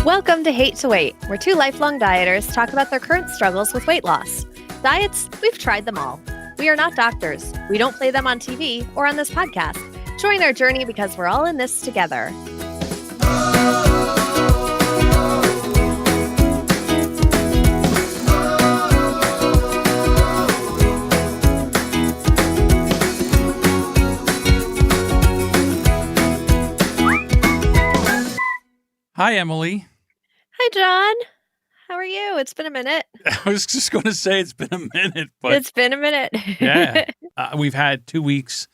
Welcome to Hate to Wait, where two lifelong dieters talk about their current struggles with weight loss. Diets, we've tried them all. We are not doctors. We don't play them on TV or on this podcast. Join our journey because we're all in this together. Hi, Emily. Hi, John. How are you? It's been a minute. I was just going to say it's been a minute, but It's been a minute. yeah, we've had 2 weeks.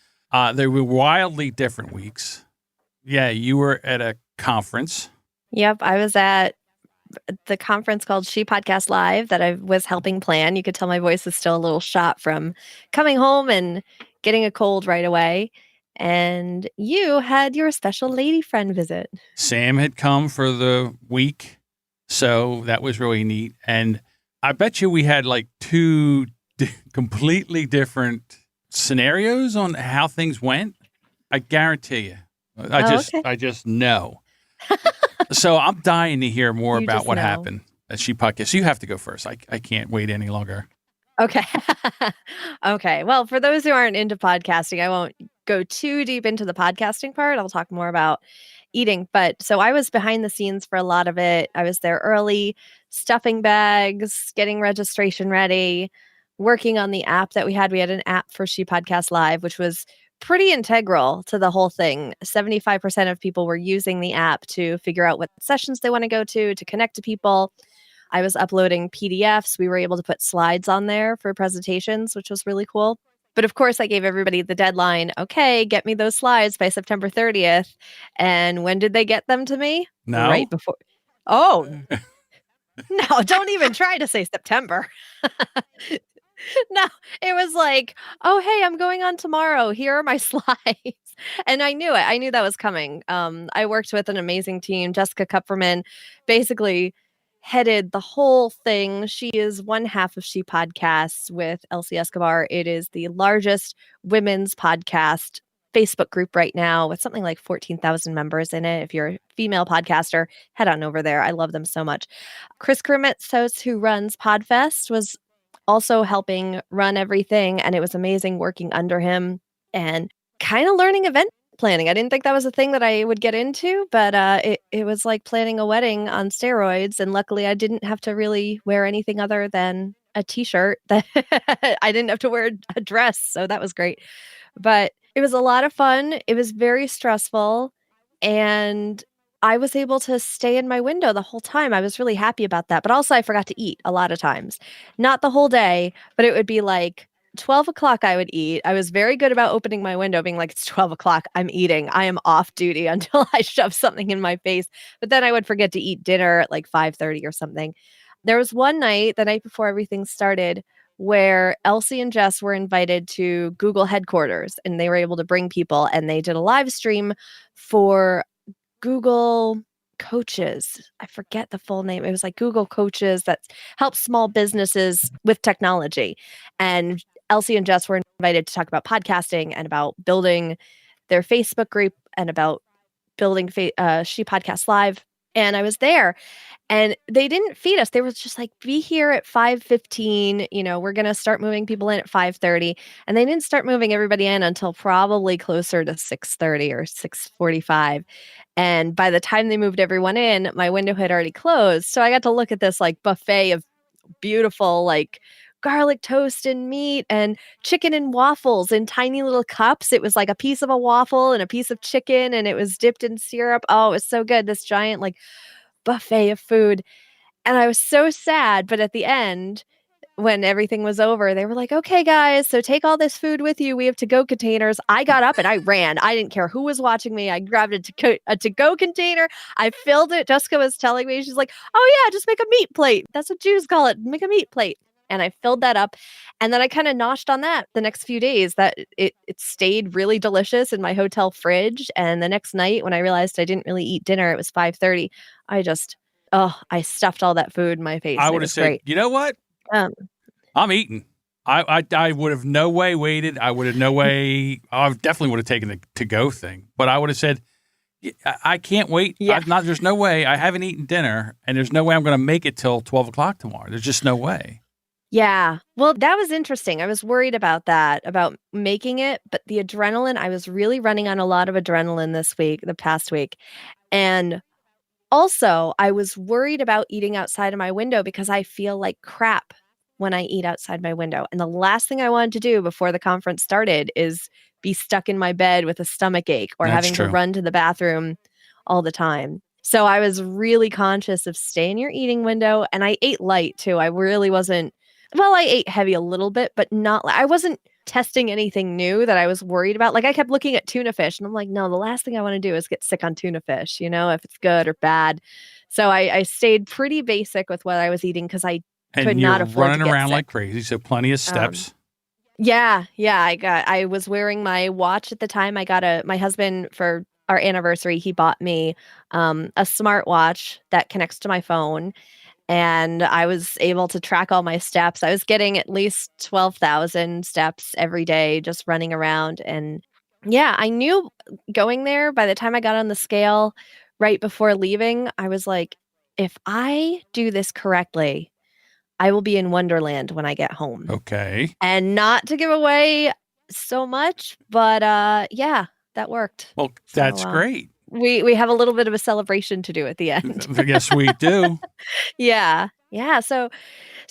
They were wildly different weeks. Yeah, you were at a conference. Yep, I was at the conference called She Podcast Live that I was helping plan. You could tell my voice is still a little shot from coming home and getting a cold right away. And you had your special lady friend visit. Sam had come for the week, so that was really neat. And I bet you we had like two completely different scenarios on how things went. I guarantee you. I just know. So I'm dying to hear more about what happened at She Podcast. You have to go first. I can't wait any longer. Okay. Okay. Well, for those who aren't into podcasting, I won't go too deep into the podcasting part. I'll talk more about eating. But so I was behind the scenes for a lot of it. I was there early, stuffing bags, getting registration ready, working on the app that we had. We had an app for She Podcast Live, which was pretty integral to the whole thing. 75% of people were using the app to figure out what sessions they want to go to connect to people. I was uploading PDFs. We were able to put slides on there for presentations, which was really cool. But of course, I gave everybody the deadline. Okay, get me those slides by September 30th. And when did they get them to me? No. Right before. Oh, no, don't even try to say September. No, it was like, oh, hey, I'm going on tomorrow. Here are my slides. And I knew it. I knew that was coming. I worked with an amazing team. Jessica Kupferman basically headed the whole thing. She is one half of She Podcasts with Elsie Escobar. It is the largest women's podcast Facebook group right now with something like 14,000 members in it. If you're a female podcaster, head on over there. I love them so much. Chris Kermitzos, who runs Podfest, was also helping run everything. And it was amazing working under him and kind of learning event planning. I didn't think that was a thing that I would get into, but it was like planning a wedding on steroids. And luckily I didn't have to really wear anything other than a t-shirt. That I didn't have to wear a dress. So that was great. But it was a lot of fun. It was very stressful. And I was able to stay in my window the whole time. I was really happy about that. But also I forgot to eat a lot of times. Not the whole day, but it would be like 12 o'clock I would eat. I was very good about opening my window, being like, it's 12 o'clock. I'm eating. I am off duty until I shove something in my face. But then I would forget to eat dinner at like 5:30 or something. There was one night, the night before everything started, where Elsie and Jess were invited to Google headquarters and they were able to bring people and they did a live stream for Google Coaches. I forget the full name. It was like Google Coaches that help small businesses with technology. And Elsie and Jess were invited to talk about podcasting and about building their Facebook group and about building She Podcast Live. And I was there and they didn't feed us. They were just like, be here at 5:15. We're going to start moving people in at 5:30. And they didn't start moving everybody in until probably closer to 6:30 or 6:45. And by the time they moved everyone in, my window had already closed. So I got to look at this like buffet of beautiful, like garlic toast and meat and chicken and waffles in tiny little cups. It was like a piece of a waffle and a piece of chicken and it was dipped in syrup. Oh, it was so good. This giant like buffet of food. And I was so sad. But at the end, when everything was over, they were like, okay, guys, so take all this food with you. We have to-go containers. I got up and I ran. I didn't care who was watching me. I grabbed a to-go container. I filled it. Jessica was telling me, she's like, oh yeah, just make a meat plate. That's what Jews call it. Make a meat plate. And I filled that up. And then I kind of noshed on that the next few days. That it stayed really delicious in my hotel fridge. And the next night when I realized I didn't really eat dinner, it was 5:30. I stuffed all that food in my face. I would have said, great. You know what? I'm eating. I would have no way waited. I would have no way. I definitely would have taken the to-go thing. But I would have said, I can't wait. Yeah. There's no way. I haven't eaten dinner, and there's no way I'm going to make it till 12 o'clock tomorrow. There's just no way. Yeah. Well, that was interesting. I was worried about that, about making it, but the adrenaline, I was really running on a lot of adrenaline the past week. And also, I was worried about eating outside of my window because I feel like crap when I eat outside my window. And the last thing I wanted to do before the conference started is be stuck in my bed with a stomach ache or That's having to true. run to the bathroom all the time. So I was really conscious of stay in your eating window. And I ate light too. I really wasn't, well, I ate heavy a little bit, but not, I wasn't testing anything new that I was worried about. Like I kept looking at tuna fish and I'm like, no, the last thing I want to do is get sick on tuna fish, if it's good or bad. So I stayed pretty basic with what I was eating because I could And you're not afford to running get around like sick. crazy, so plenty of steps. Yeah, yeah. I was wearing my watch at the time. I got my husband for our anniversary, he bought me a smartwatch that connects to my phone. And I was able to track all my steps. I was getting at least 12,000 steps every day just running around. And yeah, I knew going there by the time I got on the scale right before leaving, I was like, if I do this correctly, I will be in Wonderland when I get home. Okay. And not to give away so much, but yeah, that worked. Well, So that's great. we have a little bit of a celebration to do at the end. Yes, we do. Yeah. Yeah. So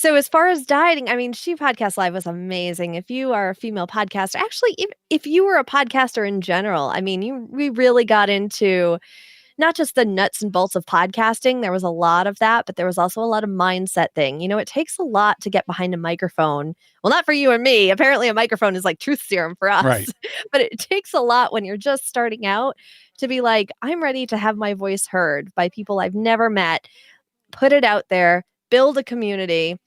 as far as dieting, I mean, She Podcast Live was amazing. If you are a female podcaster, actually, if you were a podcaster in general, I mean, we really got into not just the nuts and bolts of podcasting. There was a lot of that, but there was also a lot of mindset thing. It takes a lot to get behind a microphone. Well, not for you and me. Apparently, a microphone is like truth serum for us, Right. but it takes a lot when you're just starting out to be like, I'm ready to have my voice heard by people I've never met, put it out there, build a community,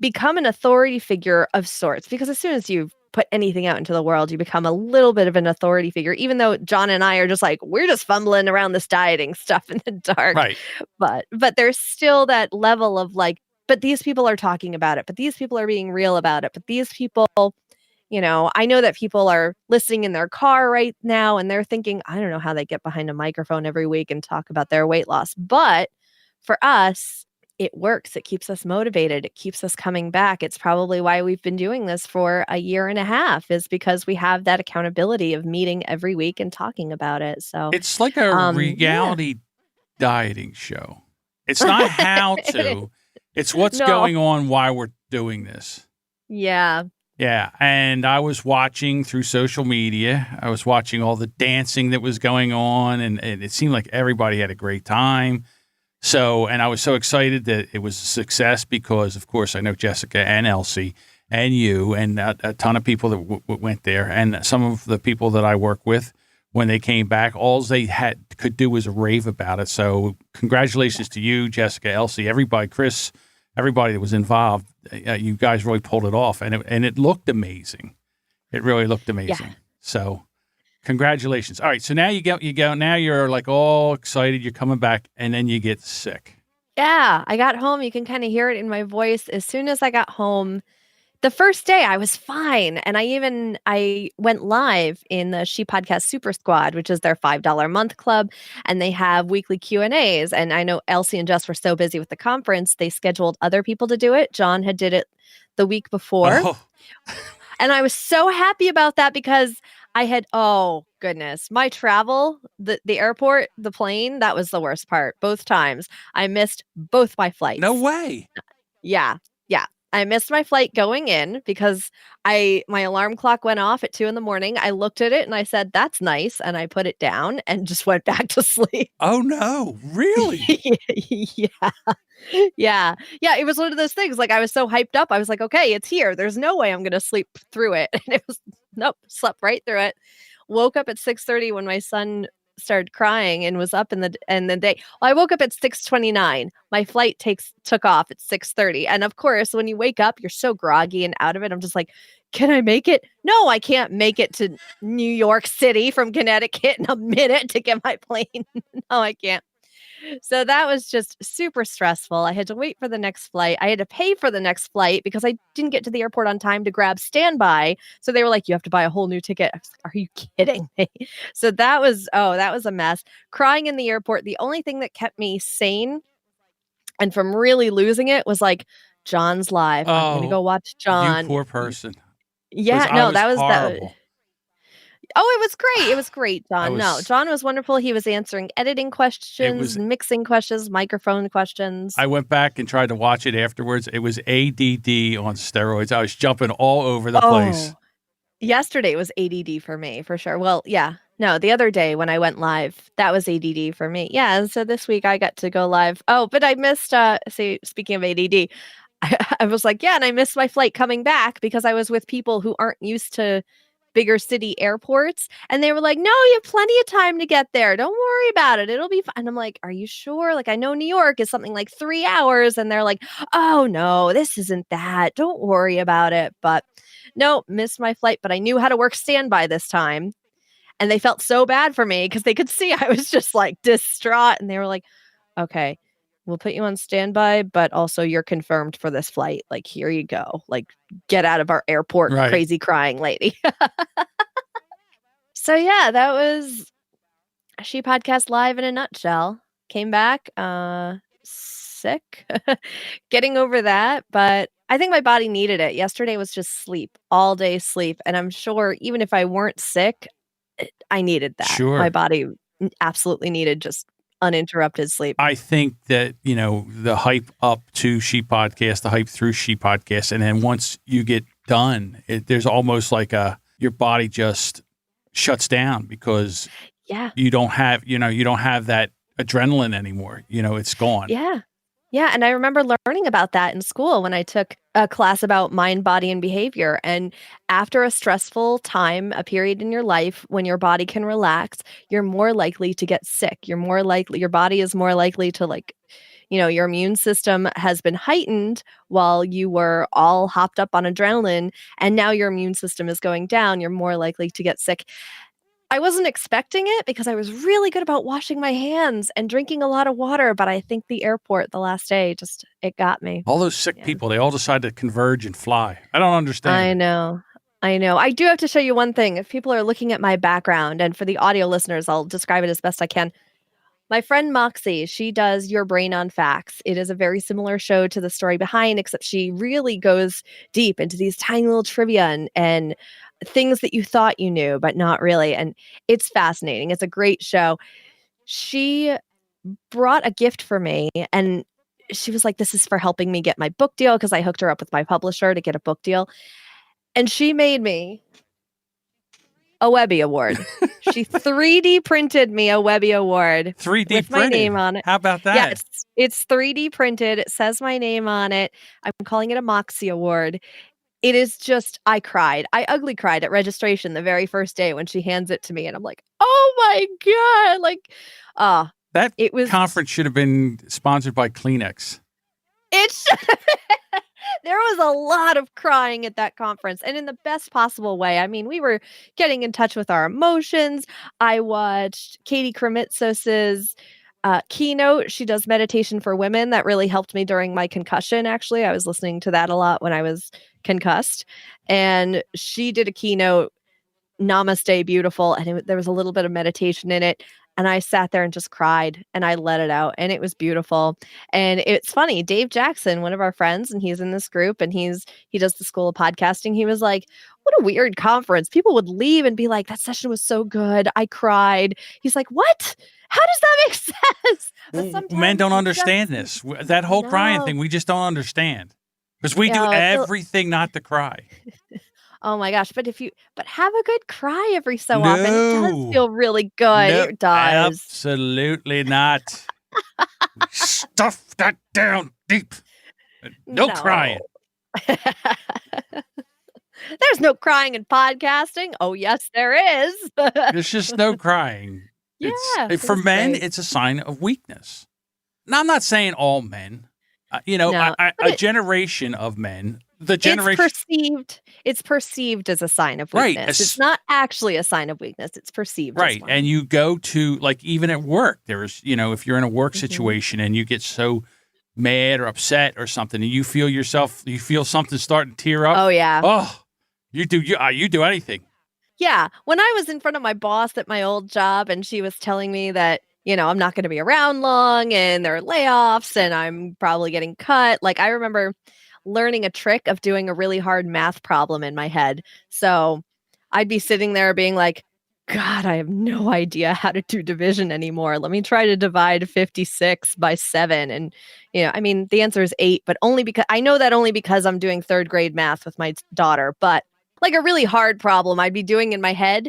become an authority figure of sorts. Because as soon as you put anything out into the world, you become a little bit of an authority figure, even though John and I are just like, we're just fumbling around this dieting stuff in the dark. Right. But there's still that level of like, but these people are talking about it, but these people are being real about it, but these people, I know that people are listening in their car right now and they're thinking, I don't know how they get behind a microphone every week and talk about their weight loss. But for us, it works. It keeps us motivated. It keeps us coming back. It's probably why we've been doing this for a year and a half, is because we have that accountability of meeting every week and talking about it. So It's like a yeah. reality dieting show. It's not how to, it's what's No. going on, why we're doing this. Yeah. Yeah. And I was watching through social media. I was watching all the dancing that was going on, and it seemed like everybody had a great time. So, and I was so excited that it was a success because, of course, I know Jessica and Elsie and you and a ton of people that went there. And some of the people that I work with, when they came back, all they could do was rave about it. So congratulations to you, Jessica, Elsie, everybody, Chris, everybody that was involved. You guys really pulled it off, and it looked amazing. It really looked amazing. Yeah. So congratulations. All right. So now you go, now you're like all excited. You're coming back, and then you get sick. Yeah. I got home. You can kind of hear it in my voice. As soon as I got home, the first day I was fine. And I went live in the She Podcast Super Squad, which is their $5 a month club. And they have weekly Q&As. And I know Elsie and Jess were so busy with the conference, they scheduled other people to do it. John had did it the week before. Oh. And I was so happy about that because I had, oh goodness, my travel, the airport, the plane, that was the worst part. Both times I missed both my flights. No way. Yeah. Yeah. I missed my flight going in because my alarm clock went off at 2 a.m. I looked at it and I said, that's nice. And I put it down and just went back to sleep. Oh no, really? Yeah. Yeah. Yeah. It was one of those things. Like I was so hyped up. I was like, okay, it's here. There's no way I'm going to sleep through it. And it was, nope, slept right through it. Woke up at 6:30 when my son started crying and was up in the day. Well, I woke up at 6:29. My flight took off at 6:30. And of course, when you wake up, you're so groggy and out of it. I'm just like, can I make it? No, I can't make it to New York City from Connecticut in a minute to get my plane. No, I can't. So that was just super stressful. I had to wait for the next flight. I had to pay for the next flight because I didn't get to the airport on time to grab standby. So they were like, you have to buy a whole new ticket. I was like, are you kidding me? So that was a mess. Crying in the airport. The only thing that kept me sane and from really losing it was like, John's live. I'm going to Oh, go watch you John. poor person. Because Yeah, I no, was that was. horrible. Oh, it was great. It was great, I John. No, was John was wonderful. He was answering editing it questions, was mixing questions, microphone questions. I went back and tried to watch it afterwards. It was ADD on steroids. I was jumping all over the place. Oh, yesterday was ADD for me, for sure. Well, yeah. No, the other day when I went live, that was ADD for me. Yeah, and so this week I got to go live. Oh, but I missed see, speaking of ADD, I was like, yeah, and I missed my flight coming back because I was with people who aren't used to bigger city airports. And they were like, no, you have plenty of time to get there. Don't worry about it. It'll be fine. And I'm like, are you sure? Like, I know New York is something like 3 hours. And they're like, oh, no, this isn't that. Don't worry about it. But no, missed my flight. But I knew how to work standby this time. And they felt so bad for me because they could see I was just like distraught. And they were like, okay, we'll put you on standby, but also you're confirmed for this flight. Like, here you go. Like, get out of our airport, Right. crazy crying lady. So yeah, that was She Podcast Live in a nutshell. Came back sick. Getting over that, but I think my body needed it. Yesterday was just sleep, all day sleep, and I'm sure even if I weren't sick, I needed that. My Sure. body absolutely needed just uninterrupted sleep. I think that, the hype up to She Podcast, the hype through She Podcast, and then once you get done, there's almost like your body just shuts down because Yeah. you don't have that adrenaline anymore. It's gone. Yeah. Yeah, and I remember learning about that in school when I took a class about mind, body, and behavior. And after a stressful time, a period in your life when your body can relax, you're more likely to get sick. Your body is more likely to your immune system has been heightened while you were all hopped up on adrenaline, and now your immune system is going down. You're more likely to get sick. I wasn't expecting it because I was really good about washing my hands and drinking a lot of water, but I think the airport the last day it got me. All those sick Yeah. people, they all decide to converge and fly. I don't understand I it. know. I know. I do have to show you one thing. If people are looking at my background, and for the audio listeners, I'll describe it as best I can. My friend Moxie, she does Your Brain on Facts. It is a very similar show to The Story Behind, except she really goes deep into these tiny little trivia and things that you thought you knew, but not really. And it's fascinating. It's a great show. She brought a gift for me, and she was like, this is for helping me get my book deal because I hooked her up with my publisher to get a book deal. And she made me a Webby Award. She 3D printed me a Webby Award 3D with my name printed. on it. How about Yeah, that? it's 3D printed. It says my name on it. I'm calling it a Moxie Award. It is just I cried. I ugly cried at registration the very first day when she hands it to me, and I'm like, "Oh my god!" Like, ah, That it was. conference should have been sponsored by Kleenex. It's there was a lot of crying at that conference, and in the best possible way. I mean, we were getting in touch with our emotions. I watched Katie Kremitzos's keynote. She does meditation for women. That really helped me during my concussion, actually. I was listening to that a lot when I was concussed. And she did a keynote, Namaste Beautiful, and there was a little bit of meditation in it. And I sat there and just cried and I let it out, and it was beautiful. And it's funny, Dave Jackson, one of our friends, and he's in this group, and he does the School of Podcasting. He was like, what a weird conference. People would leave and be like, that session was so good. I cried. He's like, what? How does that make sense? But Men sometimes don't you understand just this. That whole crying thing, no. we just don't understand. Because we do Yeah, everything not to cry. oh my gosh, but have a good cry every so often. It does No. feel really good. No, It does. absolutely not. Stuff that down deep. No No. crying. There's no crying in podcasting. Oh, yes, there is. There's just no crying. Yeah, it For was men, great. it's a sign of weakness. Now, I'm not saying all men. No, but A generation of men, the it's generation, perceived as a sign of right, weakness. It's not actually a sign of weakness. It's perceived as right. And one. you go to, like, even at work, there's, if you're in a work Mhm. situation and you get so mad or upset or something, and you feel something starting to tear up. Oh, yeah. Oh, you do anything. Yeah. When I was in front of my boss at my old job and she was telling me that, I'm not going to be around long and there are layoffs and I'm probably getting cut. Like, I remember learning a trick of doing a really hard math problem in my head. So I'd be sitting there being like, God, I have no idea how to do division anymore. Let me try to divide 56 by 7. And, I mean, the answer is 8, but only because I'm doing third grade math with my daughter. But like a really hard problem I'd be doing in my head.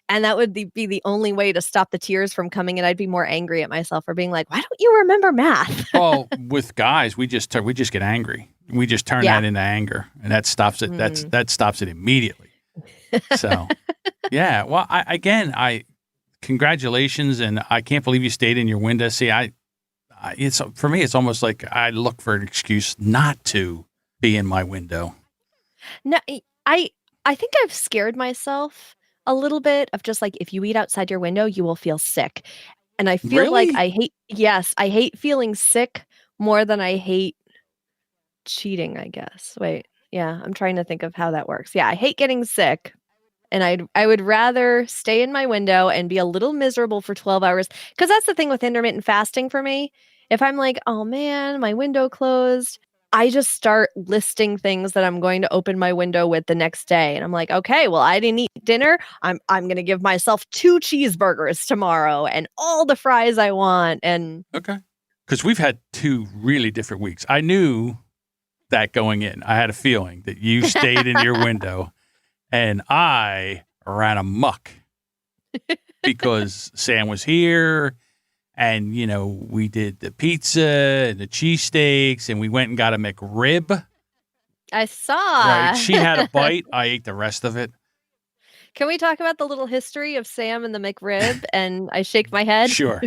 And that would be the only way to stop the tears from coming. And I'd be more angry at myself for being like, why don't you remember math? Well, with guys, we just get angry. We just turn Yeah. that into anger, and that stops it. That stops it immediately. So, yeah. Well, I congratulations, and I can't believe you stayed in your window. See, it's for me, it's almost like I look for an excuse not to be in my window. No, I think I've scared myself a little bit of just like, if you eat outside your window, you will feel sick. And I feel like Really? I hate feeling sick more than I hate cheating, I guess. Wait, yeah, I'm trying to think of how that works. Yeah, I hate getting sick. And I would rather stay in my window and be a little miserable for 12 hours. Because that's the thing with intermittent fasting for me. If I'm like, oh man, my window closed, I just start listing things that I'm going to open my window with the next day. And I'm like, okay, well, I didn't eat dinner. I'm gonna give myself 2 cheeseburgers tomorrow and all the fries I want. And Okay. Because we've had 2 really different weeks. I knew that going in. I had a feeling that you stayed in your window. And I ran amok because Sam was here and, we did the pizza and the cheesesteaks and we went and got a McRib. I saw. Right. She had a bite. I ate the rest of it. Can we talk about the little history of Sam and the McRib? And I shake my head. Sure.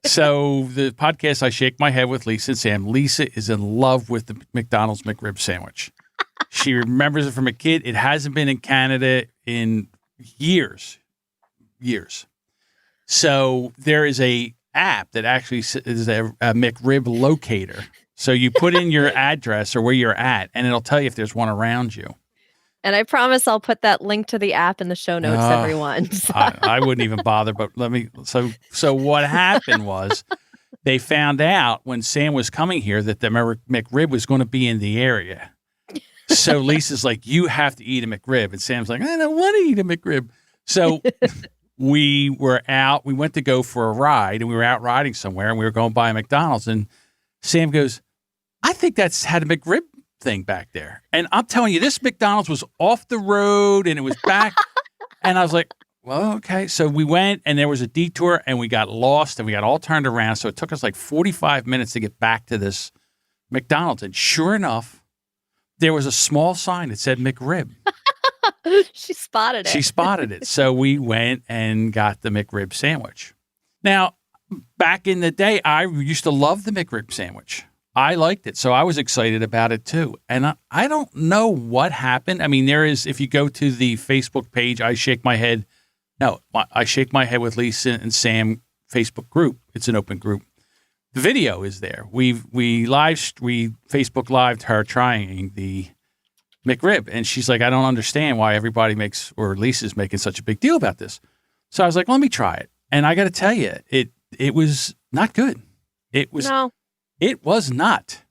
So the podcast, I Shake My Head with Lisa and Sam. Lisa is in love with the McDonald's McRib sandwich. She remembers it from a kid. It hasn't been in Canada in years. So there is a app that actually is a McRib locator. So you put in your address or where you're at, and it'll tell you if there's one around you. And I promise I'll put that link to the app in the show notes, everyone. So. I wouldn't even bother, but so what happened was they found out when Sam was coming here that the McRib was going to be in the area. So Lisa's like, you have to eat a McRib. And Sam's like, I don't want to eat a McRib. So we went to go for a ride and we were out riding somewhere and we were going by a McDonald's. And Sam goes, I think that's had a McRib thing back there. And I'm telling you, this McDonald's was off the road and it was back. And I was like, well, okay. So we went and there was a detour and we got lost and we got all turned around. So it took us like 45 minutes to get back to this McDonald's. And sure enough, there was a small sign that said McRib. She spotted it. So we went and got the McRib sandwich. Now, back in the day, I used to love the McRib sandwich. I liked it. So I was excited about it too. And I don't know what happened. I mean, if you go to the Facebook page, I Shake My Head with Lisa and Sam Facebook group. It's an open group. The video is there. We Facebook lived her trying the McRib, and she's like, I don't understand why everybody Lisa's making such a big deal about this. So I was like, let me try it, and I got to tell you, it was not good. It was not.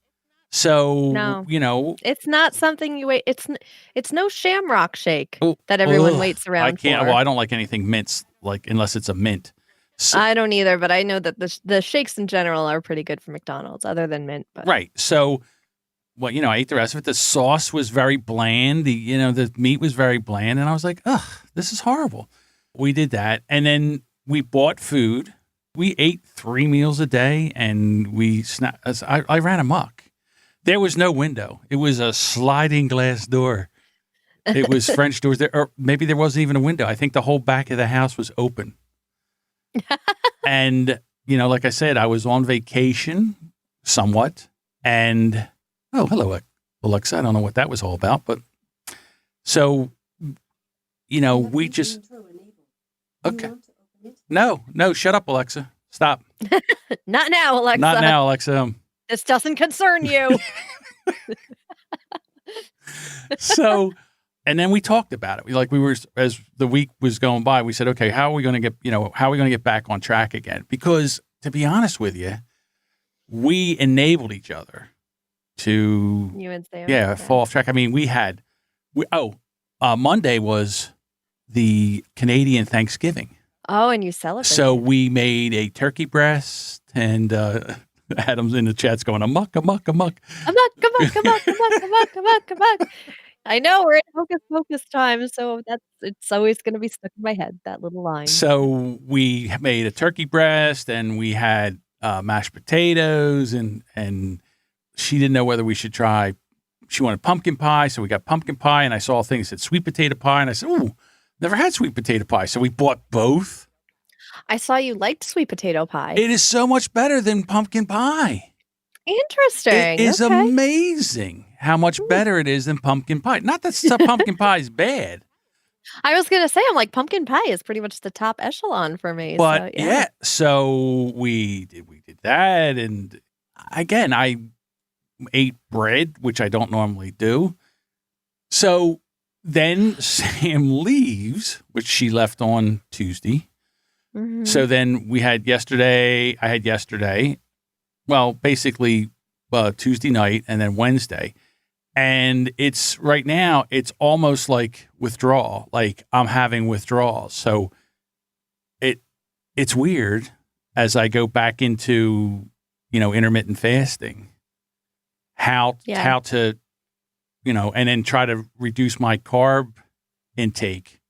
So no. It's not something you wait. It's no Shamrock Shake that everyone waits around. I can't. For. Well, I don't like anything mints, unless it's a mint. So, I don't either, but I know that the shakes in general are pretty good for McDonald's, other than mint. But. Right. So, I ate the rest of it. The sauce was very bland. The meat was very bland, and I was like, ugh, this is horrible. We did that, and then we bought food. We ate 3 meals a day, and I ran amok. There was no window. It was a sliding glass door. It was French doors there, or maybe there wasn't even a window. I think the whole back of the house was open. And, like I said, I was on vacation somewhat. And, oh, hello, Alexa. I don't know what that was all about, but so, we just, okay. No, shut up, Alexa. Stop. Not now, Alexa. Not now, Alexa. This doesn't concern you. So, and then we talked about it. We were, as the week was going by, we said, okay, how are we going to get back on track again? Because to be honest with you, we enabled each other to, you and Sam, fall off track. I mean, Monday was the Canadian Thanksgiving. Oh, and you celebrated. So we made a turkey breast, and Adam's in the chat's going, amok, amok, amok. Amok, amok, amok, amok, amok, amok, amok. I know, we're in Hocus Pocus time, so it's always going to be stuck in my head, that little line. So we made a turkey breast, and we had mashed potatoes, and she didn't know whether we should try. She wanted pumpkin pie, so we got pumpkin pie, and I saw a thing that said sweet potato pie, and I said, ooh, never had sweet potato pie. So we bought both. I saw you liked sweet potato pie. It is so much better than pumpkin pie. Interesting. It is amazing how much better it is than pumpkin pie. Not that pumpkin pie is bad. I was going to say, I'm like, pumpkin pie is pretty much the top echelon for me. But so we did that. And again, I ate bread, which I don't normally do. So then Sam leaves, which she left on Tuesday. Mm-hmm. So then I had yesterday, well, basically Tuesday night and then Wednesday. And right now, it's almost like withdrawal. Like I'm having withdrawals. So it's weird as I go back into, intermittent fasting, how to, and then try to reduce my carb intake,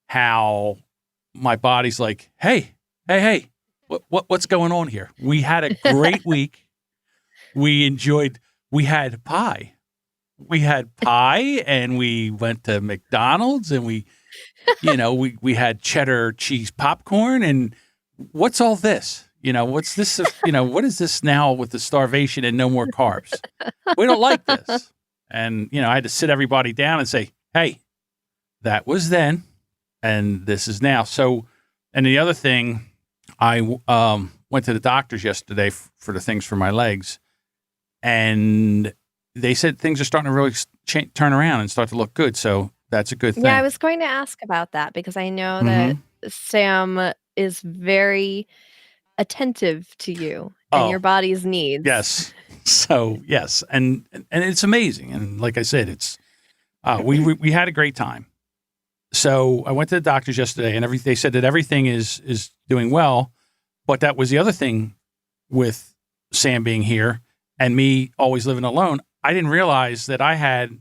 how my body's like, hey, what's going on here? We had a great week. We had pie. We had pie, and we went to McDonald's, and we had cheddar cheese popcorn. And what's all this? What's this? What is this now with the starvation and no more carbs? We don't like this. And, I had to sit everybody down and say, hey, that was then, and this is now. So, and the other thing, I went to the doctors yesterday for the things for my legs, and they said things are starting to really turn around and start to look good. So that's a good thing. Yeah, I was going to ask about that because I know that Sam is very attentive to you and your body's needs. Yes. So yes, and it's amazing. And like I said, it's we had a great time. So I went to the doctors yesterday, and they said that everything is doing well. But that was the other thing with Sam being here and me always living alone. I didn't realize that I had,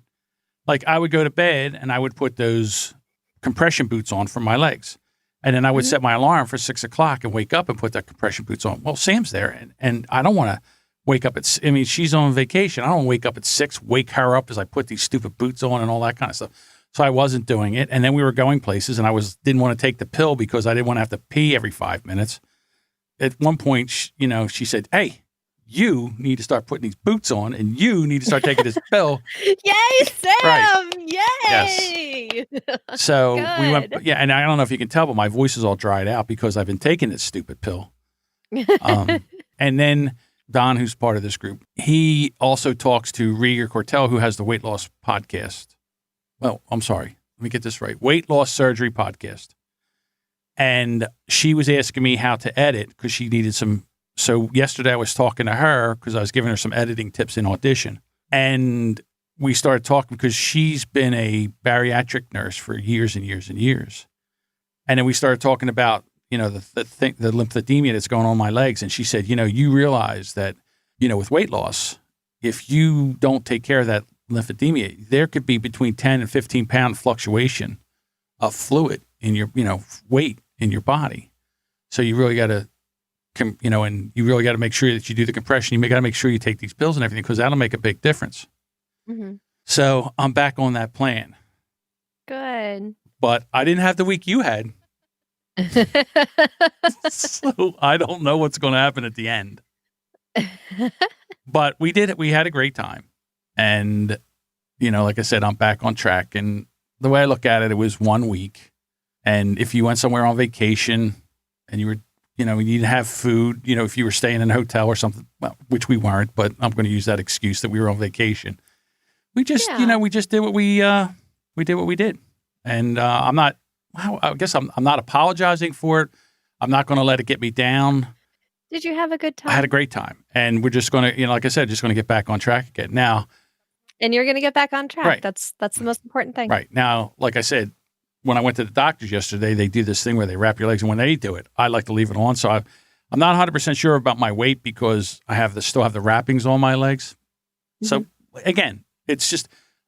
I would go to bed and I would put those compression boots on for my legs. And then I would set my alarm for 6:00 and wake up and put the compression boots on. Well, Sam's there, and I don't want to wake up she's on vacation. I don't wake up at 6, wake her up as I put these stupid boots on and all that kind of stuff. So I wasn't doing it. And then we were going places, and I didn't want to take the pill because I didn't want to have to pee every 5 minutes. At one point, she said, hey, you need to start putting these boots on, and you need to start taking this pill. Yay, Sam! Right. Yay! Yes. So we went, and I don't know if you can tell, but my voice is all dried out because I've been taking this stupid pill. And then Don, who's part of this group, he also talks to Rieger Cortell, who has the weight loss podcast. Well, I'm sorry. Let me get this right. Weight loss surgery podcast. And she was asking me how to edit because she needed some. So yesterday I was talking to her because I was giving her some editing tips in Audition. And we started talking because she's been a bariatric nurse for years and years and years. And then we started talking about, the lymphedema that's going on in my legs. And she said, you realize that, with weight loss, if you don't take care of that lymphedema, there could be between 10 and 15 pound fluctuation of fluid in your, weight in your body. So you really got to, and you really got to make sure that you do the compression. You got to make sure you take these pills and everything because that'll make a big difference. Mm-hmm. So I'm back on that plan. Good. But I didn't have the week you had. So I don't know what's going to happen at the end. But we did it. We had a great time. And, like I said, I'm back on track. And the way I look at it, it was 1 week. And if you went somewhere on vacation and you were, you need to have food, if you were staying in a hotel or something, well, which we weren't, but I'm going to use that excuse that we were on vacation. We just, we just did what we did what we did. And I guess I'm not apologizing for it. I'm not going to let it get me down. Did you have a good time? I had a great time. And we're just going to, like I said, just going to get back on track again. Now. And you're going to get back on track. Right. That's the most important thing. Right. Now, like I said, when I went to the doctors yesterday, they do this thing where they wrap your legs. And when they do it, I like to leave it on. So I'm not 100% sure about my weight because I still have the wrappings on my legs. Mm-hmm. So again, it's just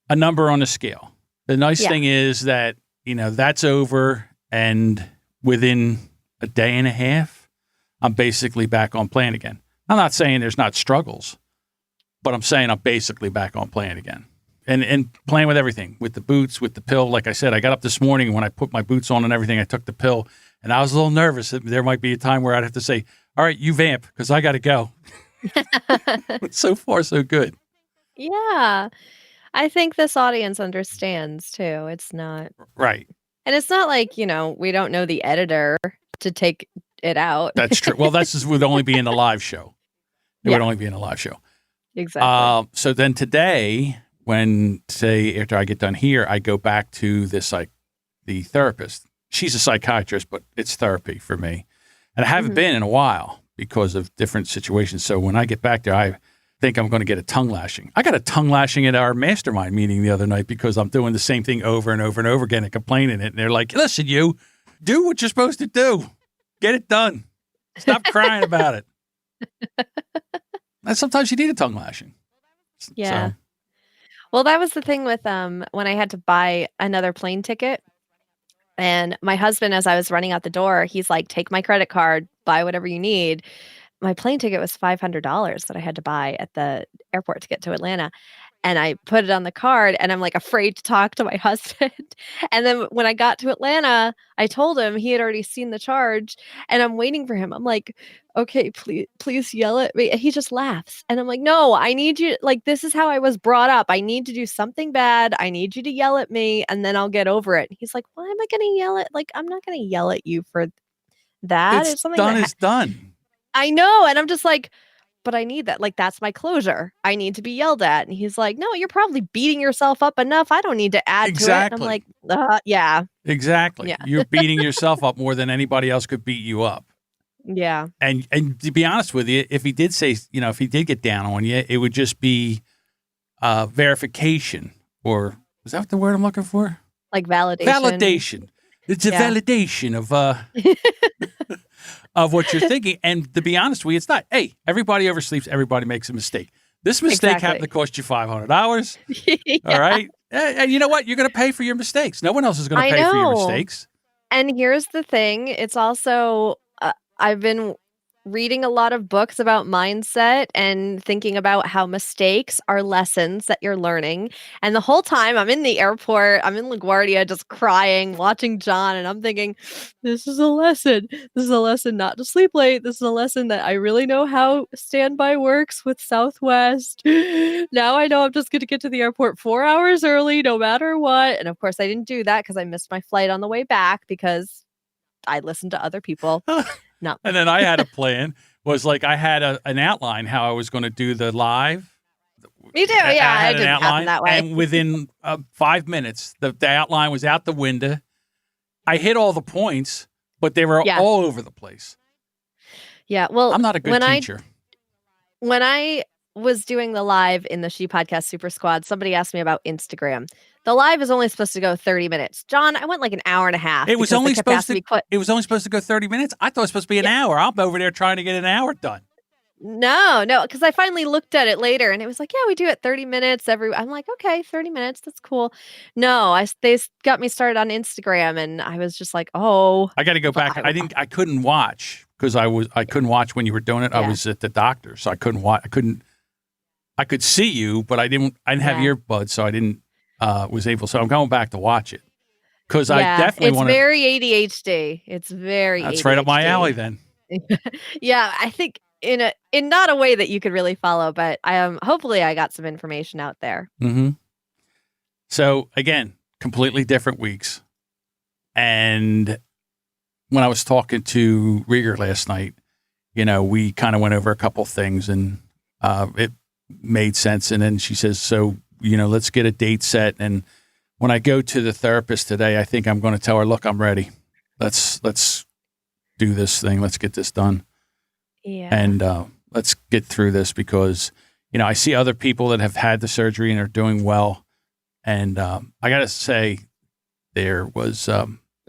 a number on a scale. The nice thing is that, that's over. And within a day and a half, I'm basically back on plan again. I'm not saying there's not struggles, but I'm saying I'm basically back on plan again. And playing with everything, with the boots, with the pill. Like I said, I got up this morning and when I put my boots on and everything, I took the pill and I was a little nervous that there might be a time where I'd have to say, all right, you vamp because I got to go. So far, so good. Yeah. I think this audience understands too. It's not. Right. And it's not like, we don't know the editor to take it out. That's true. Well, would only be in the live show. It would only be in a live show. Exactly. So then today, after I get done here, I go back to the therapist. She's a psychiatrist, but it's therapy for me. And I haven't been in a while because of different situations. So when I get back there, I think I'm going to get a tongue lashing. I got a tongue lashing at our mastermind meeting the other night because I'm doing the same thing over and over and over again and complaining it. And they're like, listen, you do what you're supposed to do. Get it done. Stop crying about it. And sometimes you need a tongue lashing. Yeah. So. Well, that was the thing with when I had to buy another plane ticket. And my husband, as I was running out the door, he's like, take my credit card, buy whatever you need. My plane ticket was $500 that I had to buy at the airport to get to Atlanta. And I put it on the card and I'm like afraid to talk to my husband. And then when I got to Atlanta, I told him he had already seen the charge and I'm waiting for him. I'm like, okay, please yell at me. And he just laughs. And I'm like, no, I need you. Like, this is how I was brought up. I need to do something bad. I need you to yell at me and then I'll get over it. He's like, why am I going to yell at? Like, I'm not going to yell at you for that. It's something done is done. I know. And I'm just like, but I need that. Like, that's my closure. I need to be yelled at. And he's like, no, you're probably beating yourself up enough. I don't need to add to it. And I'm like, yeah. Exactly. Yeah. You're beating yourself up more than anybody else could beat you up. Yeah. And to be honest with you, if he did say, if he did get down on you, it would just be verification, or is that the word I'm looking for? Like validation. Validation. It's a validation of of what you're thinking. And to be honest with you, it's not. Hey, everybody oversleeps. Everybody makes a mistake. This mistake happened to cost you $500. Yeah. All right. And you know what? You're going to pay for your mistakes. No one else is going to pay for your mistakes. And here's the thing. It's also, I've been reading a lot of books about mindset and thinking about how mistakes are lessons that you're learning. And the whole time I'm in the airport, I'm in LaGuardia just crying, watching John, and I'm thinking, this is a lesson. This is a lesson not to sleep late. This is a lesson that I really know how standby works with Southwest. Now I know I'm just going to get to the airport 4 hours early, no matter what. And of course I didn't do that because I missed my flight on the way back because I listened to other people. No. And then I had a plan, was like I had an outline how I was going to do the live. Me too. Yeah, I didn't happen that way. And within 5 minutes, the outline was out the window. I hit all the points, but they were all over the place. Yeah, well, I'm not a good teacher. When I was doing the live in the She Podcast Super Squad, somebody asked me about Instagram. The live is only supposed to go 30 minutes. John, I went like an hour and a half. It was only supposed to go 30 minutes? I thought it was supposed to be an hour. I'm over there trying to get an hour done. No, because I finally looked at it later and it was like, yeah, we do it 30 minutes I'm like, okay, 30 minutes. That's cool. No, they got me started on Instagram and I was just like, oh. I got to go back. I couldn't watch because I couldn't watch when you were doing it. Yeah. I was at the doctor, so I couldn't watch. I could see you, but I didn't have earbuds, so I didn't. Was able, so I'm going back to watch it because I definitely want to. It's very ADHD. It's very. That's ADHD. right up my alley, then. Yeah, I think in not a way that you could really follow, but hopefully I got some information out there. Mm-hmm. So again, completely different weeks. And when I was talking to Rieger last night, we kind of went over a couple things and it made sense. And then she says, so, let's get a date set. And when I go to the therapist today, I think I'm going to tell her, look, I'm ready. Let's do this thing. Let's get this done. Yeah. And let's get through this because, I see other people that have had the surgery and are doing well. And I got to say, there was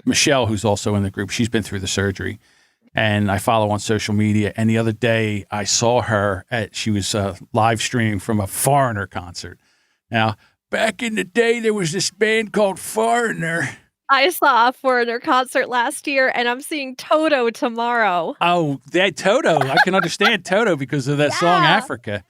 Michelle, who's also in the group. She's been through the surgery. And I follow on social media. And the other day, I saw her she was live streaming from a Foreigner concert. Now, back in the day, there was this band called Foreigner. I saw a Foreigner concert last year, and I'm seeing Toto tomorrow. Oh, that Toto. I can understand Toto because of that song, Africa.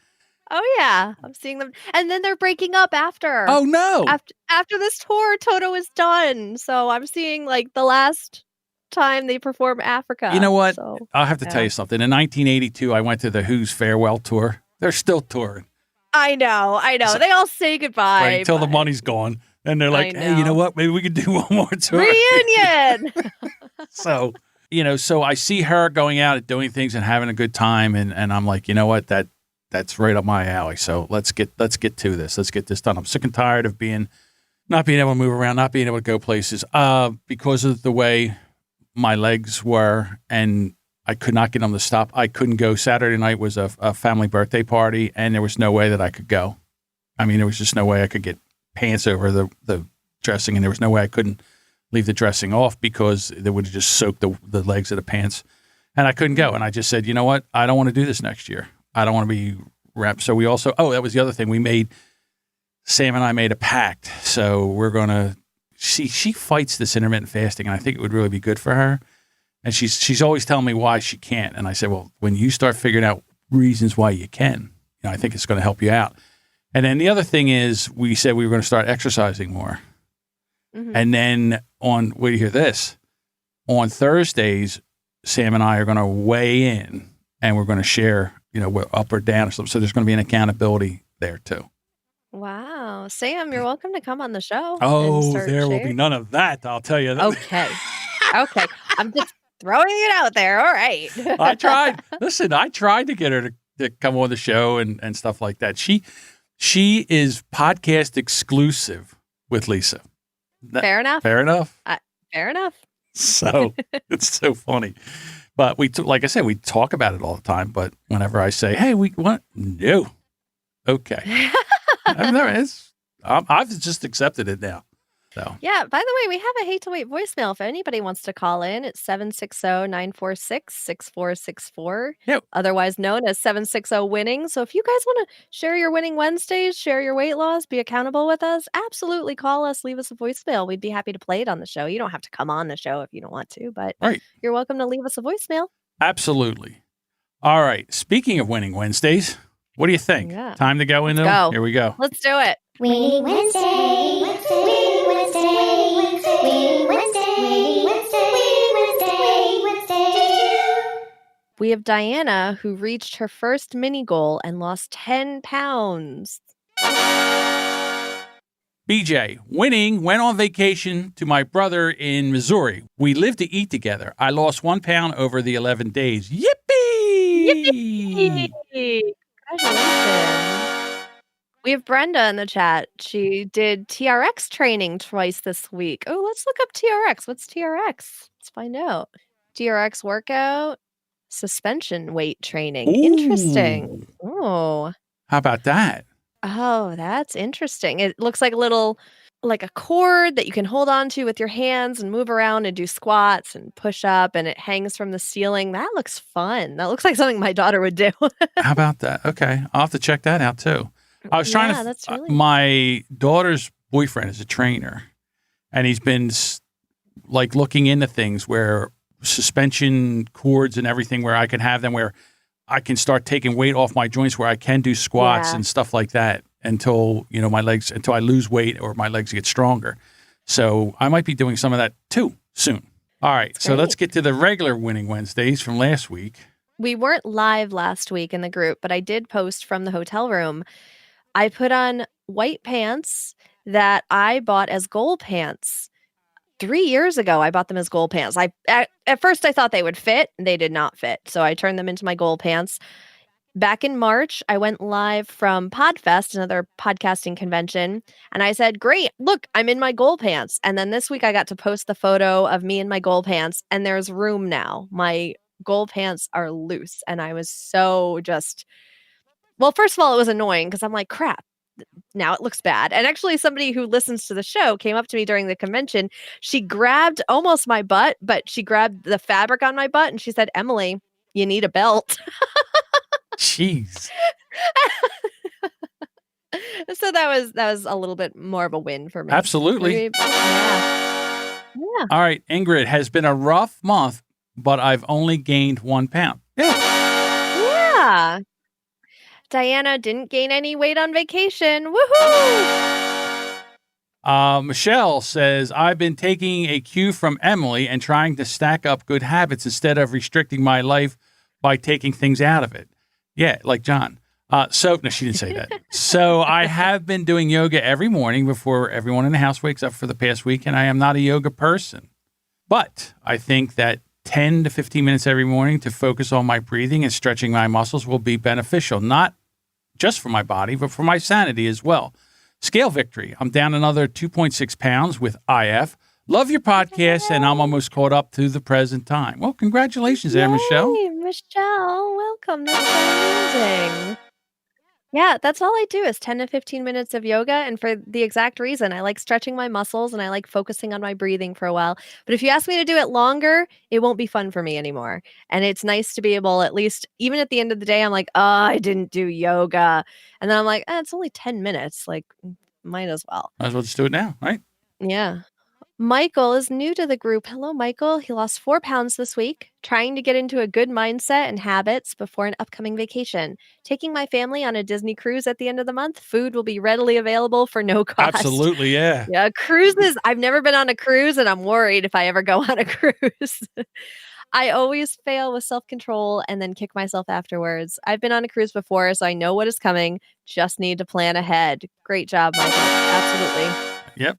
Oh, yeah. I'm seeing them. And then they're breaking up after. Oh, no. After this tour, Toto is done. So I'm seeing like the last time they perform Africa. You know what? So, I'll have to tell you something. In 1982, I went to the Who's farewell tour. They're still touring. I know. So, they all say goodbye. Right, until the money's gone. And they're like, hey, you know what? Maybe we could do one more tour. Reunion! So I see her going out and doing things and having a good time. And I'm like, you know what? That's right up my alley. So let's get to this. Let's get this done. I'm sick and tired of not being able to move around, not being able to go places because of the way my legs were, and I could not get them to stop. I couldn't go. Saturday night was a family birthday party, and there was no way that I could go. I mean, there was just no way I could get pants over the dressing, and there was no way I couldn't leave the dressing off because it would have just soaked the legs of the pants, and I couldn't go. And I just said, you know what? I don't want to do this next year. I don't want to be wrapped. So we also, that was the other thing. Sam and I made a pact. So we're going to, she fights this intermittent fasting, and I think it would really be good for her. And she's always telling me why she can't. And I said, well, when you start figuring out reasons why you can, I think it's going to help you out. And then the other thing is we said we were going to start exercising more. Mm-hmm. And then wait till you hear this, on Thursdays, Sam and I are going to weigh in and we're going to share, we're up or down or something. So there's going to be an accountability there too. Wow. Sam, you're welcome to come on the show. Oh, there will be none of that. I'll tell you that. Okay. I'm just throwing it out there. All right. I tried to get her to come on the show and stuff like that. She is podcast exclusive with Lisa. Fair enough. Fair enough. Fair enough. So it's so funny. But like I said, we talk about it all the time. But whenever I say, hey, we want, no. Okay. I've just accepted it now. So. Yeah. By the way, we have a hate to wait voicemail. If anybody wants to call in, it's 760-946-6464. Yep. Otherwise known as 760-WINNING. So if you guys want to share your winning Wednesdays, share your weight loss, be accountable with us, absolutely call us, leave us a voicemail. We'd be happy to play it on the show. You don't have to come on the show if you don't want to, but You're welcome to leave us a voicemail. Absolutely. All right. Speaking of winning Wednesdays, what do you think? Yeah. Time to go into them? Here we go. Let's do it. Winning Wednesday. Winning Wednesday. Winning Wednesday. Winning Wednesday. We have Diana, who reached her first mini goal and lost 10 pounds. BJ, winning, went on vacation to my brother in Missouri. We lived to eat together. I lost 1 pound over the 11 days. Yippee! Yippee! Congratulations. We have Brenda in the chat. She did TRX training twice this week. Oh, let's look up TRX. What's TRX? Let's find out. TRX workout, suspension weight training. Ooh. Interesting. Oh. How about that? Oh, that's interesting. It looks like a cord that you can hold on to with your hands and move around and do squats and push up, and it hangs from the ceiling. That looks fun. That looks like something my daughter would do. How about that? Okay. I'll have to check that out too. I was trying to, that's really my daughter's boyfriend is a trainer, and he's been looking into things where suspension cords and everything where I can have them where I can start taking weight off my joints where I can do squats and stuff like that until I lose weight or my legs get stronger. So I might be doing some of that too soon. All right. So let's get to the regular winning Wednesdays from last week. We weren't live last week in the group, but I did post from the hotel room. I put on white pants that I bought as goal pants. 3 years ago, I bought them as goal pants. At first I thought they would fit, and they did not fit. So I turned them into my goal pants. Back in March, I went live from Podfest, another podcasting convention, and I said, "Great, look, I'm in my goal pants." And then this week I got to post the photo of me in my goal pants, and there's room now. My goal pants are loose, and I was so just well, first of all, it was annoying because I'm like, "Crap, now it looks bad." And actually somebody who listens to the show came up to me during the convention. She grabbed almost my butt, but she grabbed the fabric on my butt and she said, "Emily, you need a belt." Jeez. So that was a little bit more of a win for me. Absolutely. Yeah. Yeah. All right, Ingrid, has been a rough month, but I've only gained 1 pound. Yeah. Yeah. Diana didn't gain any weight on vacation. Woohoo! Michelle says, I've been taking a cue from Emily and trying to stack up good habits instead of restricting my life by taking things out of it. Yeah, like John. No, she didn't say that. So I have been doing yoga every morning before everyone in the house wakes up for the past week, and I am not a yoga person. But I think that 10 to 15 minutes every morning to focus on my breathing and stretching my muscles will be beneficial, not just for my body, but for my sanity as well. Scale victory. I'm down another 2.6 pounds with IF. Love your podcast, and I'm almost caught up to the present time. Well, congratulations there, Michelle. Yay, Michelle, welcome. That's so amazing. Yeah, that's all I do is 10 to 15 minutes of yoga. And for the exact reason, I like stretching my muscles and I like focusing on my breathing for a while. But if you ask me to do it longer, it won't be fun for me anymore. And it's nice to be able, at least, even at the end of the day, I'm like, oh, I didn't do yoga. And then I'm like, it's only 10 minutes. Like, might as well. Might as well just do it now, right? Yeah. Michael is new to the group. Hello, Michael. He lost 4 pounds this week, trying to get into a good mindset and habits before an upcoming vacation. Taking my family on a Disney cruise at the end of the month. Food will be readily available for no cost. Absolutely, yeah. Yeah, cruises. I've never been on a cruise, and I'm worried if I ever go on a cruise. I always fail with self-control and then kick myself afterwards. I've been on a cruise before, so I know what is coming. Just need to plan ahead. Great job, Michael. Absolutely. Yep.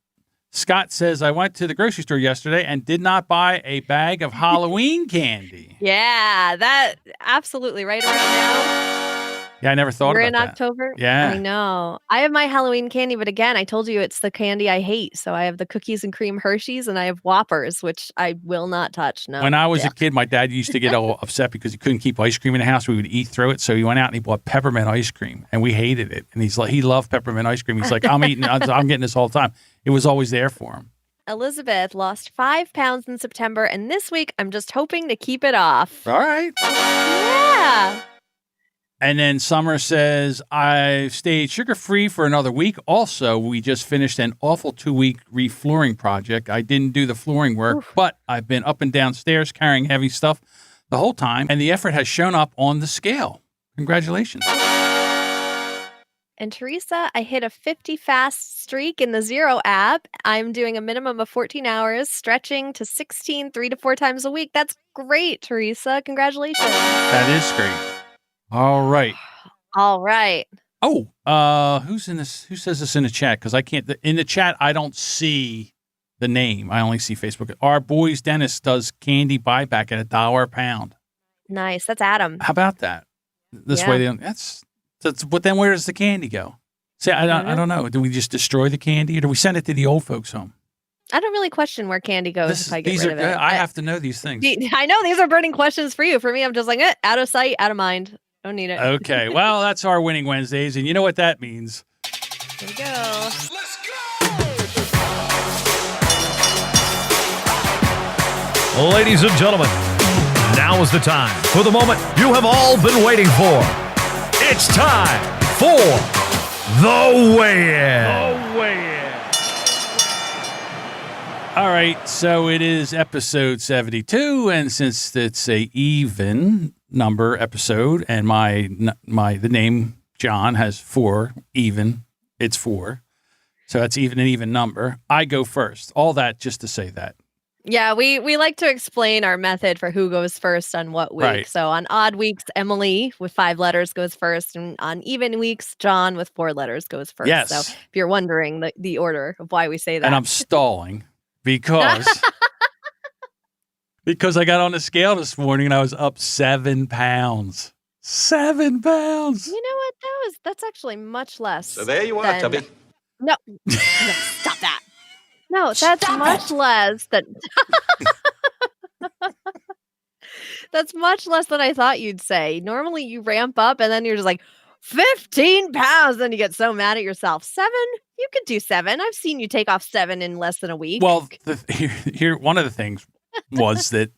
Scott says, I went to the grocery store yesterday and did not buy a bag of Halloween candy. Yeah, that absolutely right around now. Yeah, I never thought We're about in that. October. Yeah. I know. I have my Halloween candy, but again, I told you it's the candy I hate. So I have the cookies and cream Hershey's and I have Whoppers, which I will not touch. No. When I was a kid, my dad used to get all upset because he couldn't keep ice cream in the house. We would eat through it. So he went out and he bought peppermint ice cream and we hated it. And he's like, he loved peppermint ice cream. He's like, I'm getting this all the time. It was always there for him. Elizabeth lost 5 pounds in September, and this week I'm just hoping to keep it off. All right. Yeah. And then Summer says, I stayed sugar-free for another week. Also, we just finished an awful 2-week reflooring project. I didn't do the flooring work, but I've been up and down stairs carrying heavy stuff the whole time, and the effort has shown up on the scale. Congratulations. And Teresa, I hit a 50 fast streak in the Zero app. I'm doing a minimum of 14 hours, stretching to 16, 3 to 4 times a week. That's great, Teresa. Congratulations. That is great. All right. All right. Oh, who's in this? Who says this in the chat? Because I can't. In the chat, I don't see the name. I only see Facebook. Our boys dentist does candy buyback at $1 a pound. Nice. That's Adam. How about that? This way, that's. But then where does the candy go? See, I don't know. Do we just destroy the candy, or do we send it to the old folks' home? I don't really question where candy goes if I get rid of it. I have to know these things. I know these are burning questions for you. For me, I'm just like, out of sight, out of mind. Don't need it. Okay. Well, that's our Winning Wednesdays, and you know what that means. Here we go. Let's go! Ladies and gentlemen, now is the time for the moment you have all been waiting for. It's time for the weigh-in. All right, so it is episode 72, and since it's a even number episode, and the name John has 4 even, it's 4, so that's an even number. I go first. All that just to say that. Yeah, we like to explain our method for who goes first on what week. Right. So on odd weeks, Emily with 5 letters goes first, and on even weeks, John with 4 letters goes first. So Yes. if you're wondering the order of why we say that. And I'm stalling because I got on the scale this morning and I was up 7 pounds. 7 pounds. You know what? That's actually much less. So there you are, than- Tubby. No, stop that. No, that's much less than that's much less than I thought you'd say. Normally you ramp up and then you're just like 15 pounds, then you get so mad at yourself. 7? You could do 7. I've seen you take off 7 in less than a week. Well, here one of the things was that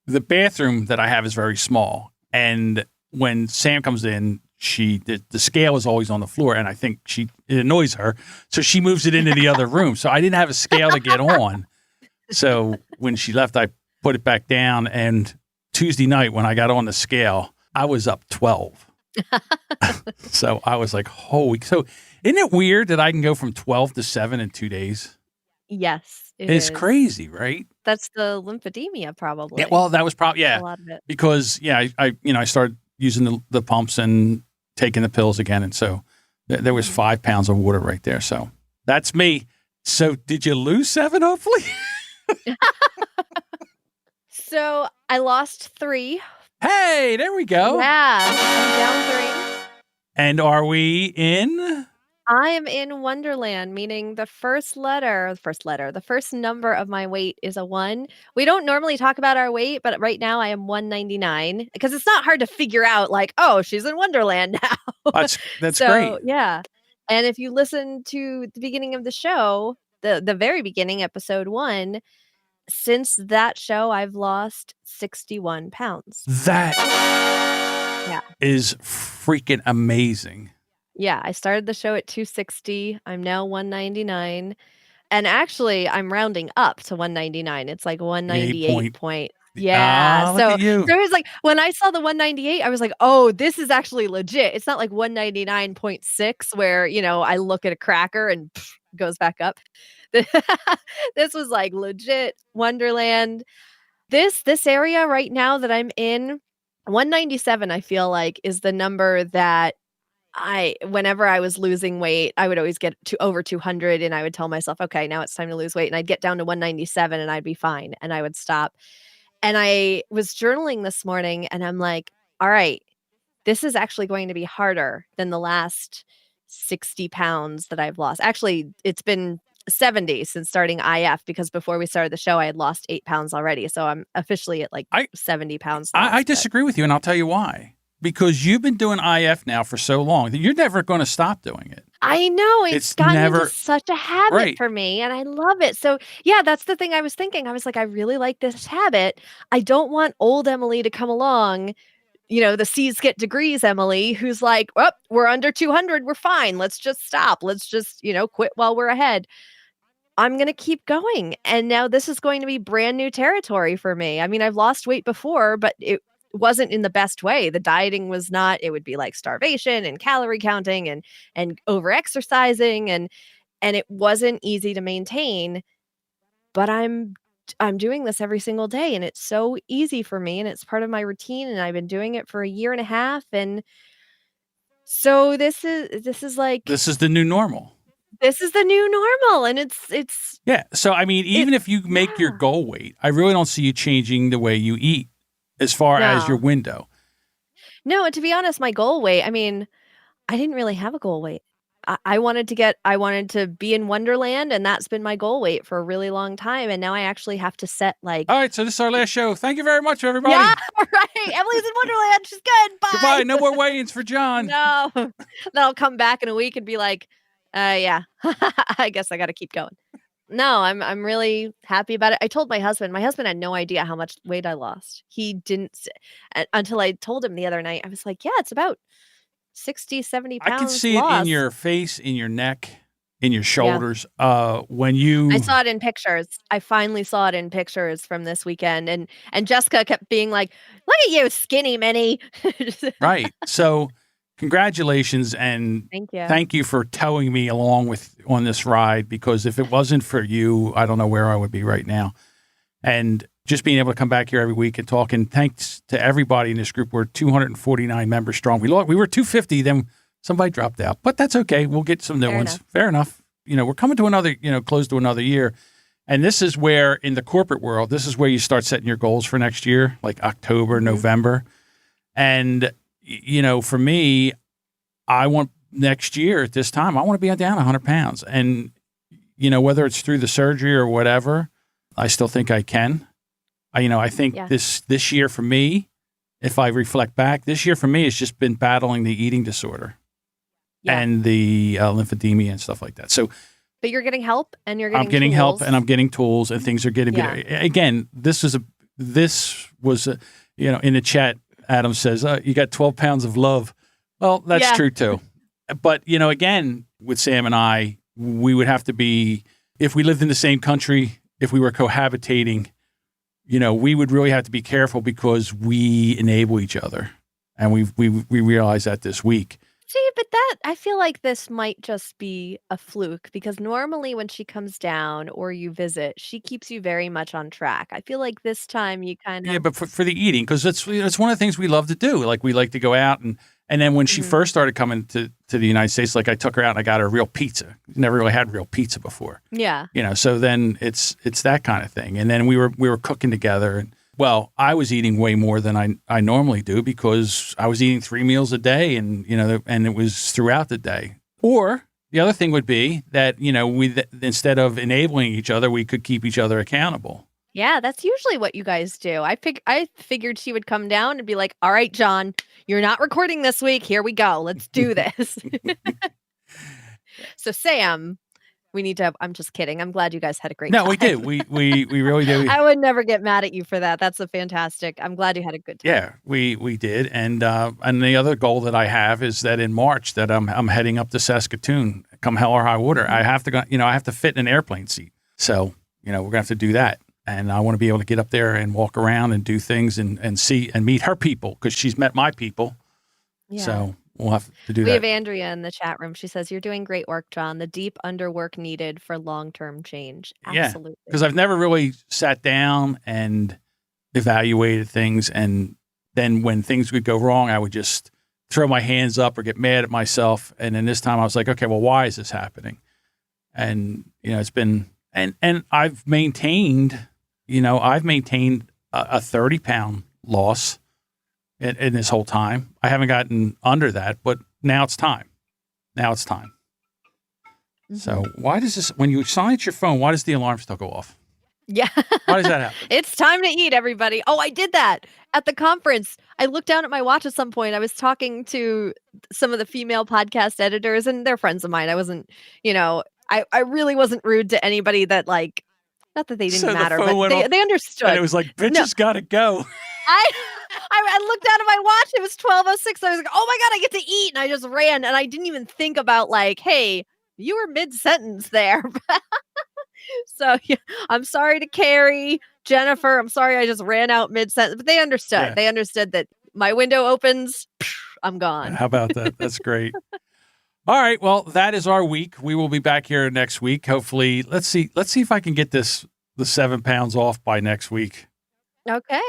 the bathroom that I have is very small, and when Sam comes in, the scale is always on the floor, and I think it annoys her, so she moves it into the other room. So I didn't have a scale to get on. So when she left, I put it back down, and Tuesday night when I got on the scale, I was up 12. So I was like, holy. So isn't it weird that I can go from 12 to 7 in 2 days? Yes, It's is. crazy, right? That's the lymphedemia, probably. Yeah, well, that was probably, A lot of it. because I started using the pumps and taking the pills again, and so there was 5 pounds of water right there. So that's me. So did you lose 7? Hopefully. So I lost 3. Hey, there we go. Yeah, I'm down 3. And are we in? I am in Wonderland, meaning the first number of my weight is a 1. We don't normally talk about our weight, but right now I am 199 because it's not hard to figure out, like, oh, she's in Wonderland now. That's So, great. yeah. And if you listen to the beginning of the show, the very beginning, episode 1, since that show, I've lost 61 pounds. That Yeah. is freaking amazing. Yeah, I started the show at 260. I'm now 199. And actually, I'm rounding up to 199. It's like 198 point. Yeah. Look So at you. there was like, when I saw the 198, I was like, oh, this is actually legit. It's not like 199.6 where, I look at a cracker and goes back up. This was like legit Wonderland. This area right now that I'm in, 197, I feel like, is the number that whenever I was losing weight, I would always get to over 200 and I would tell myself, okay, now it's time to lose weight. And I'd get down to 197 and I'd be fine and I would stop. And I was journaling this morning and I'm like, all right, this is actually going to be harder than the last 60 pounds that I've lost. Actually, it's been 70 since starting IF because before we started the show, I had lost 8 pounds already. So I'm officially at like 70 pounds. I disagree with you, and I'll tell you why. Because you've been doing IF now for so long that you're never going to stop doing it. I know. It's gotten never into such a habit right. for me, and I love it. So, yeah, that's the thing I was thinking. I was like, I really like this habit. I don't want old Emily to come along, the C's get degrees Emily, who's like, oh, we're under 200. We're fine. Let's just stop. Let's just, quit while we're ahead. I'm going to keep going. And now this is going to be brand new territory for me. I mean, I've lost weight before, but it wasn't in the best way. The dieting was not, it would be like starvation and calorie counting and over exercising and it wasn't easy to maintain, but I'm doing this every single day and it's so easy for me and it's part of my routine and I've been doing it for a year and a half. And so this is the new normal. This is the new normal and it's yeah. So I mean, even if you make your goal weight, I really don't see you changing the way you eat as far as your window. No, and to be honest, my goal weight, I mean, I didn't really have a goal weight. I wanted to be in Wonderland, and that's been my goal weight for a really long time. And now I actually have to set like. All right, so this is our last show. Thank you very much, everybody. Yeah, right. Emily's in Wonderland. She's good. Bye. Goodbye. No more weigh-ins for John. No. Then I'll come back in a week and be like, yeah, I guess I got to keep going. No, I'm really happy about it. I told my husband. My husband had no idea how much weight I lost. He didn't until I told him the other night. I was like, yeah, it's about 60, 70 pounds. I can see lost. it in your face, in your neck, in your shoulders. When you I saw it in pictures. I finally saw it in pictures from this weekend. And Jessica kept being like, look at you, skinny Minnie. Right. So congratulations and thank you for towing me along on this ride, because if it wasn't for you, I don't know where I would be right now. And just being able to come back here every week and talk. And thanks to everybody in this group. We're 249 members strong. We were 250, then somebody dropped out. But that's okay. We'll get some new Fair ones. enough. Fair enough. We're coming to another, close to another year. And this is where, in the corporate world, this is where you start setting your goals for next year, like October, November. And, for me, I want next year at this time, I want to be down 100 pounds. And, whether it's through the surgery or whatever, I still think I can. I think this year for me, if I reflect back, this year for me has just been battling the eating disorder and the lymphedema and stuff like that. So, but you're getting help, and you're getting I'm getting tools. help, and I'm getting tools, and things are getting better. Again, this was in the chat, Adam says, you got 12 pounds of love. Well, that's true too. But, again, with Sam and I, we would have to be, if we lived in the same country, if we were cohabitating, we would really have to be careful because we enable each other. And we realized that this week. See, but I feel like this might just be a fluke, because normally when she comes down or you visit, she keeps you very much on track. I feel like this time you kind of... Yeah, but for the eating, because it's one of the things we love to do. Like, we like to go out, and then when she first started coming to the United States, like, I took her out and I got her real pizza. Never really had real pizza before. Yeah. So then it's that kind of thing. And then we were cooking together, and well, I was eating way more than I normally do, because I was eating 3 meals a day, and and it was throughout the day. Or the other thing would be that instead of enabling each other, we could keep each other accountable. Yeah, that's usually what you guys do. I figured she would come down and be like, "All right, John, you're not recording this week. Here we go. Let's do this." So, Sam, we need to have... I'm just kidding. I'm glad you guys had a great time. No, we did. We really did. I would never get mad at you for that. That's fantastic. I'm glad you had a good time. Yeah, we did. And the other goal that I have is that in March that I'm heading up to Saskatoon, come hell or high water. I have to go, I have to fit in an airplane seat. So, we're going to have to do that. And I want to be able to get up there and walk around and do things and see and meet her people, because she's met my people. Yeah. So we'll have to do We that. have Andrea in the chat room. She says, "You're doing great work, John. The deep underwork needed for long-term change." Absolutely. Yeah, because I've never really sat down and evaluated things. And then when things would go wrong, I would just throw my hands up or get mad at myself. And then this time I was like, okay, well, why is this happening? And, it's been, and I've maintained a 30-pound loss in this whole time. I haven't gotten under that, but now it's time. So why does this, when you silence your phone, why does the alarm still go off? Yeah. Why does that happen? It's time to eat, everybody. Oh, I did that at the conference. I looked down at my watch at some point. I was talking to some of the female podcast editors, and they're friends of mine. I wasn't, I really wasn't rude to anybody that, like, not that they didn't matter, but they understood. And it was like, bitches gotta go. I looked down at my watch. It was 12:06. I was like, oh my God, I get to eat. And I just ran, and I didn't even think about, like, hey, you were mid-sentence there. So, yeah, I'm sorry to Carrie, Jennifer. I'm sorry I just ran out mid-sentence. But they understood. Yeah. They understood that my window opens, I'm gone. How about that? That's great. All right. Well, that is our week. We will be back here next week. Hopefully, let's see if I can get the 7 pounds off by next week. Okay.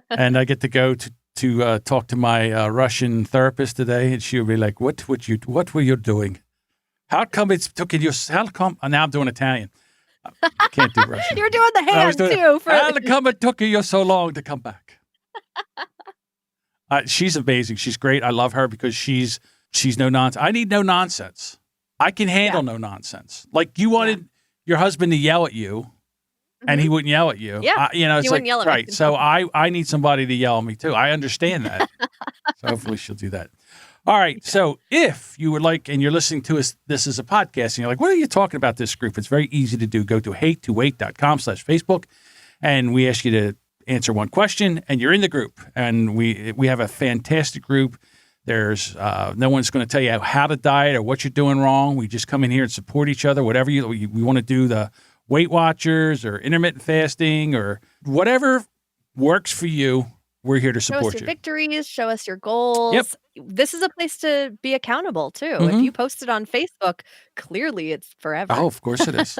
And I get to go to talk to my Russian therapist today, and she'll be like, what were you doing? How come it took you? Now I'm doing Italian. I can't do Russian. You're doing the hand too. How come it took you so long to come back? She's amazing. She's great. I love her because she's no nonsense. I need no nonsense. I can handle no nonsense. Like, you wanted your husband to yell at you, and he wouldn't yell at you. Yeah, it's he wouldn't yell at me. right. So I need somebody to yell at me too. I understand that. So hopefully she'll do that. All right. So if you would like, and you're listening to us, this is a podcast, and you're like, what are you talking about this group? It's very easy to do. Go to hate2wait.com/Facebook, and we ask you to answer one question, and you're in the group. And we have a fantastic group. There's no one's going to tell you how to diet or what you're doing wrong. We just come in here and support each other. Whatever we want to do, the Weight Watchers or intermittent fasting or whatever works for you, we're here to support you. Show us your victories. Show us your goals. Yep. This is a place to be accountable too. If you post it on Facebook, clearly it's forever. Oh, of course it is.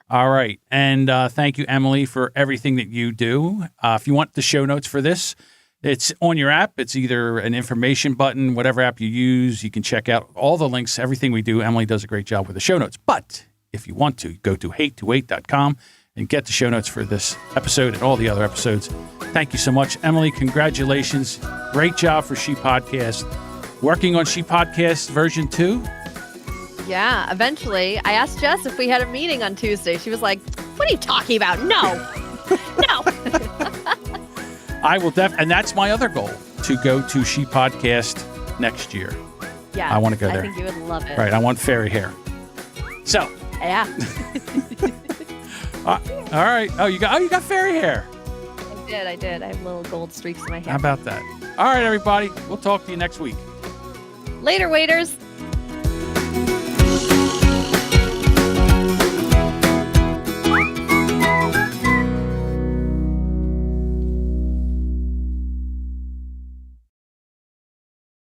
All right. And thank you, Emily, for everything that you do. If you want the show notes for this, it's on your app. It's either an information button, whatever app you use. You can check out all the links, everything we do. Emily does a great job with the show notes. But if you want to, go to hate28.com and get the show notes for this episode and all the other episodes. Thank you so much, Emily. Congratulations. Great job for She Podcast. Working on She Podcast version 2. Yeah, eventually. I asked Jess if we had a meeting on Tuesday. She was like, what are you talking about? No. No. I will and that's my other goal, to go to She Podcast next year. Yeah. I want to go there. I think you would love it. Right. I want fairy hair. So. Yeah. All right. Oh, you got fairy hair. I did. I have little gold streaks in my hair. How about that? All right, everybody. We'll talk to you next week. Later, waiters.